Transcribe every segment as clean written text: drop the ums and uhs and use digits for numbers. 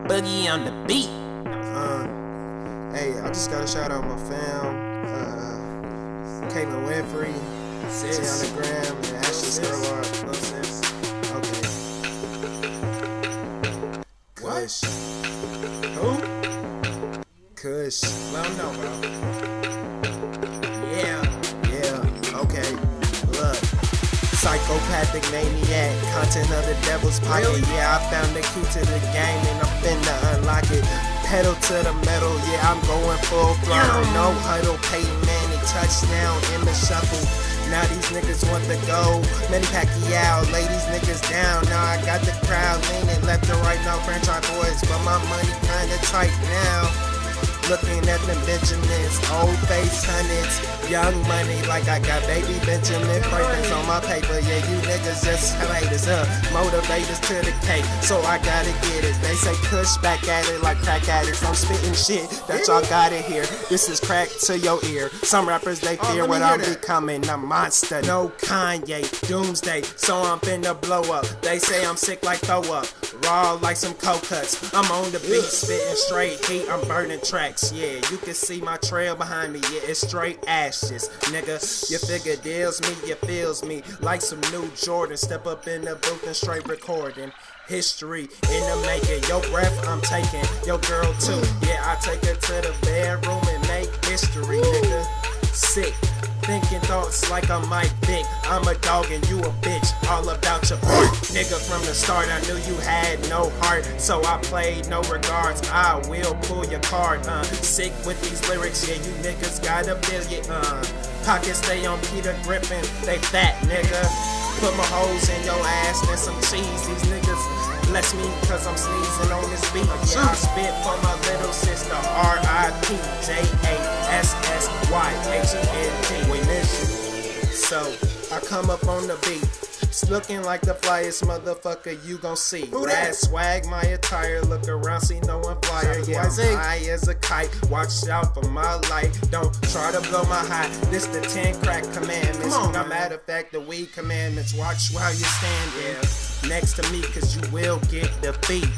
Boogie on the beat. Hey, I just gotta shout out my fam, Caitlin Winfrey, Tiana Graham, and Ashley Skerlock. Okay. Kush. Who? Kush. Let him know, bro. Yeah. Yeah, okay. Look. Psychopathic maniac, content of the devil's pocket. Really? Yeah, I found the key to the game and I'm finna unlock it. Pedal to the metal, yeah, I'm going full throttle. No huddle, Peyton Manning, touchdown in the shuffle. Now these niggas want the gold. Manny Pacquiao, lay these niggas down. Now I got the crowd leaning left and right. No franchise boys, but my money kinda tight now. Looking at them Benjamins, old face hundreds, young money like I got baby Benjamin Franklin's on my paper. Yeah, you niggas just haters, motivators to the cake, so I gotta get it. They say Kush back at it like crack addicts. I'm spitting shit that y'all gotta hear. This is crack to your ear. Some rappers they fear what I'm becoming, a monster. No Kanye, doomsday, so I'm finna blow up. They say I'm sick like throw up, raw like some cold cuts. I'm on the beat, spitting straight heat. I'm burning tracks. Yeah, you can see my trail behind me. Yeah, it's straight ashes, nigga. You figure deals me, you feels me like some new Jordan. Step up in the booth and straight recording. History in the making. Your breath I'm taking, your girl too. Yeah, I take her to the bedroom and make history, nigga. Sick, thinking thoughts like I'm Mike Vick. I'm a dog and you a bitch, all about your part. Nigga, from the start I knew you had no heart, so I played no regards. I will pull your card, sick with these lyrics, yeah, you niggas got a billion, pockets stay on Peter Griffin, they fat, nigga. Put my hoes in your ass and some cheese, these niggas bless me cause I'm sneezing on this beat. Yeah, I spit for my little sister, R.I.P. J-A-S-S-Y-H-E-N-T. We miss you. So, I come up on the beat, it's looking like the flyest motherfucker you gon' see. Rad swag, my attire, look around, see no one flyer. Yeah, I'm high as a kite, watch out for my light. Don't try to blow my high, this the 10 crack commandments. Now, matter of fact, the weed commandments. Watch while you stand there next to me, cause you will get defeat.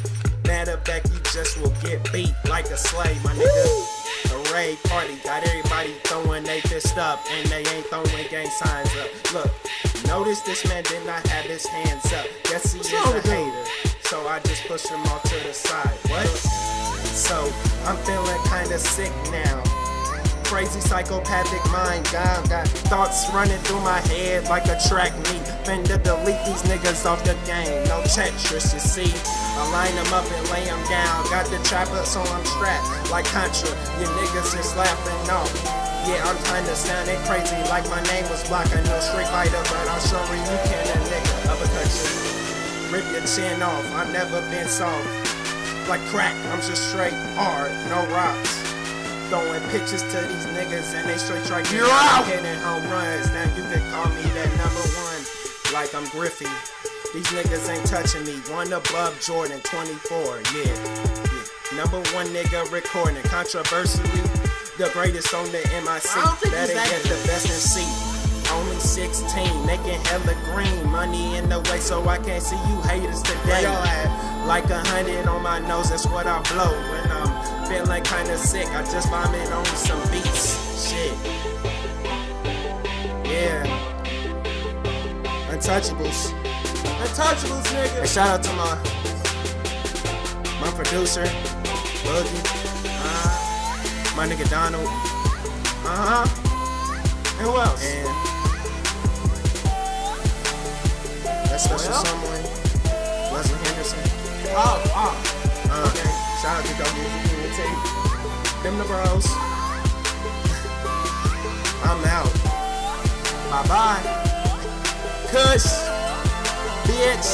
Matter of fact, you just will get beat like a slave, my nigga. A raid party, got everybody throwing they fist up, and they ain't throwing gang signs up. Look, notice this man did not have his hands up. Guess he is a hater, so I just push him off to the side. What? So, I'm feeling kinda sick now. Crazy psychopathic mind, got thoughts running through my head like a track meet. Finna delete these niggas off the game, no Tetris, you see. I line them up and lay them down. Got the trapper, so I'm strapped like Contra. You niggas is laughing off. Yeah, I'm kinda sounding crazy like my name was Block. I know Street Fighter, but I'm sure you can a nigga uppercut you. Rip your chin off, I've never been soft. Like crack, I'm just straight hard, no rocks. Throwing pitches to these niggas and they straight try to hitting home runs. Now you can call me that number one, like I'm Griffey. These niggas ain't touching me. One above Jordan, 24, yeah. Number one nigga recording. Controversially, the greatest on the MIC. Better get the best in C. Only 16, making hella green. Money in the way, so I can't see you haters today. Like 100 on my nose, that's what I blow. When I'm feeling kinda sick, I just vomit on some beats. Shit. Yeah. Untouchables. Untouchables, nigga. And shout out to my producer, Boogie. My nigga Donald. And who else? And that special someone, Leslie Henderson. Okay. Shout out to Dougie Tape. Them the bros. I'm out. Bye bye. Kush. Bitch.